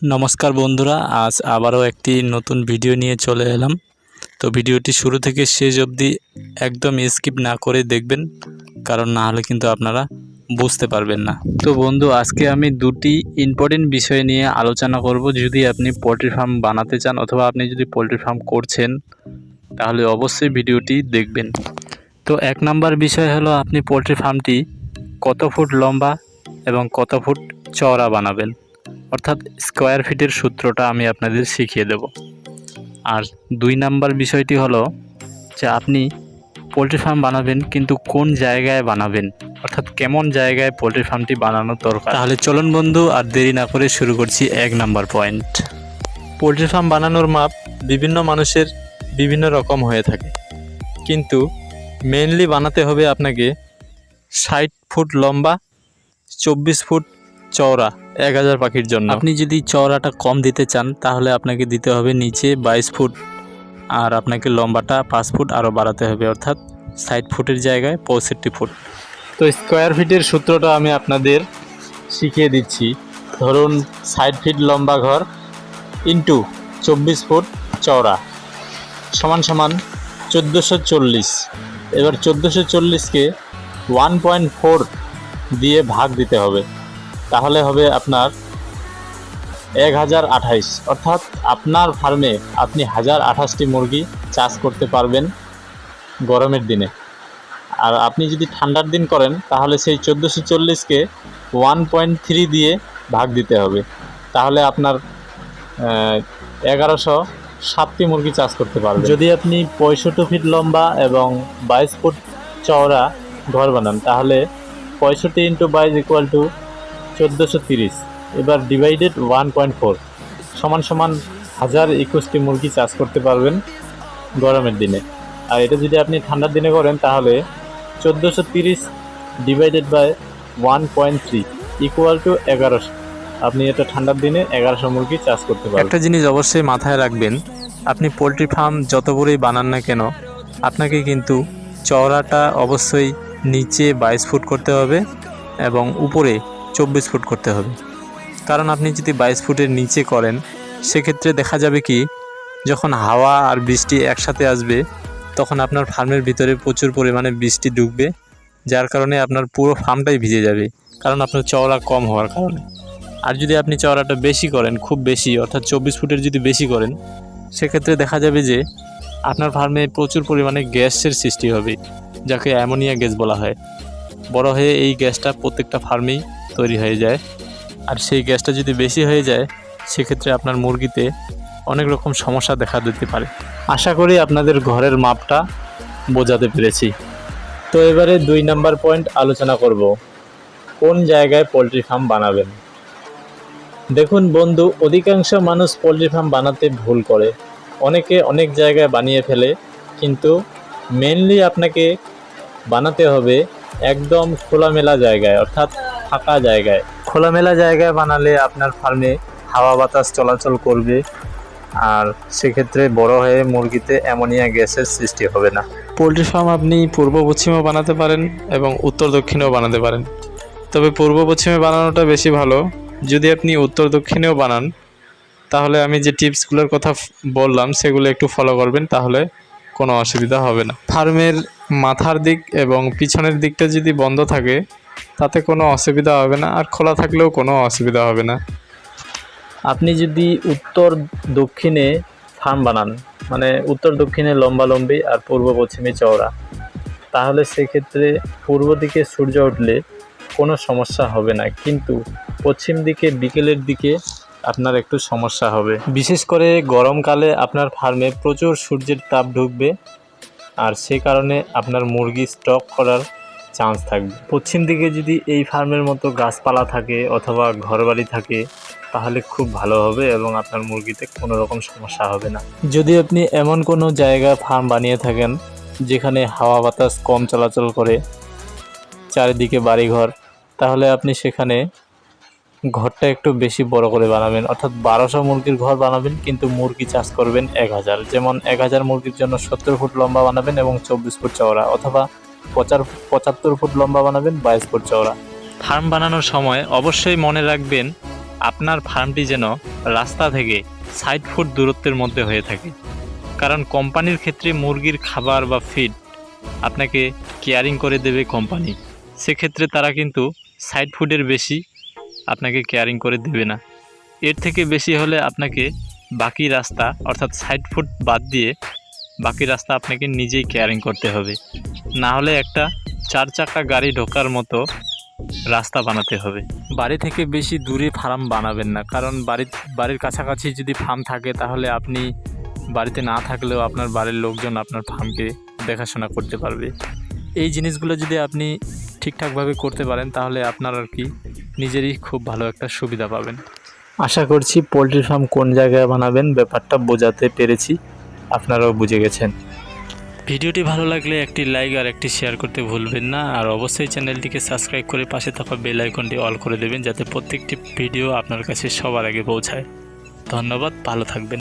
নমস্কার বন্ধুরা, আজ আবারও একটি নতুন ভিডিও নিয়ে চলে এলাম। তো ভিডিওটি শুরু থেকে শেষ অবধি একদম স্কিপ না করে দেখবেন, কারণ না হলে কিন্তু আপনারা বুঝতে পারবেন না। তো বন্ধু, আজকে আমি দুটি ইম্পর্টেন্ট বিষয় নিয়ে আলোচনা করব। যদি আপনি পোলট্রি ফার্ম বানাতে চান অথবা আপনি যদি পোলট্রি ফার্ম করছেন, তাহলে অবশ্যই ভিডিওটি দেখবেন। তো এক নাম্বার বিষয় হলো, আপনি পোলট্রি ফার্মটি কত ফুট লম্বা এবং কত ফুট চওড়া বানাবেন, অর্থাৎ স্কোয়ার ফিটের সূত্রটা আমি আপনাদের শিখিয়ে দেব। আর দুই নাম্বার বিষয়টি হলো যে আপনি পোলট্রি ফার্ম বানাবেন, কিন্তু কোন জায়গায় বানাবেন, অর্থাৎ কেমন জায়গায় পোলট্রি ফার্মটি বানানোর দরকার। তাহলে চলুন বন্ধু, আর দেরি না করে শুরু করছি এক নাম্বার পয়েন্ট। পোলট্রি ফার্ম বানানোর মাপ বিভিন্ন মানুষের বিভিন্ন রকম হয়ে থাকে, কিন্তু মেইনলি বানাতে হবে আপনাকে 60 ফুট লম্বা, 24 ফুট চওড়া 1000 পাখির জন্য। আপনি যদি চওড়াটা কম দিতে চান, তাহলে আপনাকে দিতে হবে নিচে 22 ফুট, আর আপনাকে লম্বাটা 5 ফুট আরও বাড়াতে হবে, অর্থাৎ 60 ফুটের জায়গায় 65 ফুট। তো স্কোয়ার ফিটের সূত্রটা আমি আপনাদের শিখিয়ে দিচ্ছি। ধরুন 60 ফিট লম্বা ঘর ইন্টু 24 ফুট চওড়া সমান সমান 1440। এবার 1440কে 1.4 দিয়ে ভাগ দিতে হবে, তাহলে হবে আপনার 1028। অর্থাৎ আপনার ফার্মে আপনি 1028টি মুরগি চাষ করতে পারবেন গরমের দিনে। আর আপনি যদি ঠান্ডার দিন করেন, তাহলে সেই 1440কে 1.3 দিয়ে ভাগ দিতে হবে, তাহলে আপনার 1107টি মুরগি চাষ করতে পারবেন। যদি আপনি 65 ফিট লম্বা এবং 22 ফুট চওড়া ঘর বানান, তাহলে 65 × 22 = 1430। এবার ডিভাইডেড 1.4 সমান সমান 1021টি মুরগি চাষ করতে পারবেন গরমের দিনে। আর এটা যদি আপনি ঠান্ডার দিনে করেন, তাহলে 1430 ডিভাইডেড বাই 1.3 = 1100। আপনি এটা ঠান্ডার দিনে 1100 মুরগি চাষ করতে পারবেন। একটা জিনিস অবশ্যই মাথায় রাখবেন, আপনি পোলট্রি ফার্ম যত বড়ই বানান না কেন, আপনাকে কিন্তু চওড়াটা অবশ্যই নিচে 22 ফুট করতে হবে এবং উপরে 24 ফুট করতে হবে। কারণ আপনি যদি 22 ফুটের নিচে করেন, সেক্ষেত্রে দেখা যাবে কি, যখন হাওয়া আর বৃষ্টি একসাথে আসবে, তখন আপনার ফার্মের ভিতরে প্রচুর পরিমাণে বৃষ্টি ঢুকবে, যার কারণে আপনার পুরো ফার্মটাই ভিজে যাবে, কারণ আপনার চওড়া কম হওয়ার কারণে। আর যদি আপনি চওড়াটা বেশি করেন, খুব বেশি, অর্থাৎ 24 ফুটের যদি বেশি করেন, সেক্ষেত্রে দেখা যাবে যে আপনার ফার্মে প্রচুর পরিমাণে গ্যাসের সৃষ্টি হবে, যাকে অ্যামোনিয়া গ্যাস বলা হয়। বড় হয়ে এই গ্যাসটা প্রত্যেকটা ফার্মেই তৈরি হয়ে যায়, আর সেই গ্যাসটা যদি বেশি হয়ে যায়, সেক্ষেত্রে আপনার মুরগিতে অনেক রকম সমস্যা দেখা দিতে পারে। আশা করি আপনাদের ঘরের মাপটা বোঝাতে পেরেছি। তো এবারে 2 নাম্বার পয়েন্ট আলোচনা করব, কোন জায়গায় পোলট্রি ফার্ম বানাবেন। দেখুন বন্ধু, অধিকাংশ মানুষ পোলট্রি ফার্ম বানাতে ভুল করে, অনেকে অনেক জায়গায় বানিয়ে ফেলে, কিন্তু মেনলি আপনাকে বানাতে হবে একদম খোলামেলা জায়গায়, অর্থাৎ ফাঁকা জায়গায়। খোলামেলা জায়গায় বানালে আপনার ফার্মে হাওয়া বাতাস চলাচল করবে, আর সেক্ষেত্রে বড় হয়ে মুরগিতে অ্যামোনিয়া গ্যাসের সৃষ্টি হবে না। পোলট্রি ফার্ম আপনি পূর্ব পশ্চিমেও বানাতে পারেন এবং উত্তর দক্ষিণেও বানাতে পারেন, তবে পূর্ব পশ্চিমে বানানোটা বেশি ভালো। যদি আপনি উত্তর দক্ষিণেও বানান, তাহলে আমি যে টিপসগুলোর কথা বললাম সেগুলো একটু ফলো করবেন, তাহলে কোনো অসুবিধা হবে না। ফার্মের মাথার দিক এবং পিছনের দিকটা যদি বন্ধ থাকে, তাতে কোনো অসুবিধা হবে না, আর খোলা থাকলেও কোনো অসুবিধা হবে না। আপনি যদি উত্তর দক্ষিণে ফার্ম বানান, মানে উত্তর দক্ষিণে লম্বালম্বি আর পূর্ব পশ্চিমে চওড়া, তাহলে সেক্ষেত্রে পূর্ব দিকে সূর্য উঠলে কোনো সমস্যা হবে না, কিন্তু পশ্চিম দিকে বিকেলের দিকে আপনার একটু সমস্যা হবে। বিশেষ করে গরমকালে আপনার ফার্মে প্রচুর সূর্যের তাপ ঢুকবে, আর সেই কারণে আপনার মুরগি স্টক করার চান্স থাকবে। পশ্চিম দিকে যদি এই ফার্মের মতো গাছপালা থাকে অথবা ঘরবাড়ি থাকে, তাহলে খুব ভালো হবে এবং আপনার মুরগিতে কোনো রকম সমস্যা হবে না। যদি আপনি এমন কোনো জায়গায় ফার্ম বানিয়ে থাকেন যেখানে হাওয়া বাতাস কম চলাচল করে, চারিদিকে বাড়িঘর, তাহলে আপনি সেখানে ঘরটা একটু বেশি বড় করে বানাবেন, অর্থাৎ 1200 মুরগির ঘর বানাবেন, কিন্তু মুরগি চাষ করবেন 1000। যেমন 1000 মুরগির জন্য 70 ফুট লম্বা বানাবেন এবং 24 ফুট চওড়া, অথবা 75 ফুট লম্বা বানাবেন, 22 ফুট চওড়া। ফার্ম বানানোর সময় অবশ্যই মনে রাখবেন আপনার ফার্মটি যেন রাস্তা থেকে 60 ফুট দূরত্বের মধ্যে হয়ে থাকে, কারণ কোম্পানির ক্ষেত্রে মুরগির খাবার বা ফিড আপনাকে কেয়ারিং করে দেবে কোম্পানি। সেক্ষেত্রে তারা কিন্তু 60 ফুটের বেশি আপনাকে কেয়ারিং করে দেবে না। এর থেকে বেশি হলে আপনাকে বাকি রাস্তা অর্থাৎ 60 ফুট বাদ দিয়ে বাকি রাস্তা আপনাকে নিজেই কেয়ারিং করতে হবে, না হলে একটা 4 চাকা গাড়ি ঢোকার মতো রাস্তা বানাতে হবে। বাড়ি থেকে বেশি দূরে ফার্ম বানাবেন না, কারণ বাড়ির কাছাকাছি যদি ফার্ম থাকে তাহলে আপনি বাড়িতে না থাকলেও আপনার বাড়ির লোকজন আপনার ফার্মকে দেখাশোনা করতে পারবে। এই জিনিসগুলো যদি আপনি ঠিকঠাকভাবে করতে পারেন তাহলে আপনার আর কি নিজেরই খুব ভালো একটা সুবিধা পাবেন। আশা করছি পোলট্রি ফার্ম কোন জায়গায় বানাবেন ব্যাপারটা বোঝাতে পেরেছি, আপনারাও বুঝে গেছেন। ভিডিওটি ভালো লাগলে একটি লাইক আর একটি শেয়ার করতে ভুলবেন না, আর অবশ্যই চ্যানেলটিকে সাবস্ক্রাইব করে পাশে থাকা বেল আইকনটি অল করে দেবেন, যাতে প্রত্যেকটি ভিডিও আপনার কাছে সবার আগে পৌঁছায়। ধন্যবাদ, ভালো থাকবেন।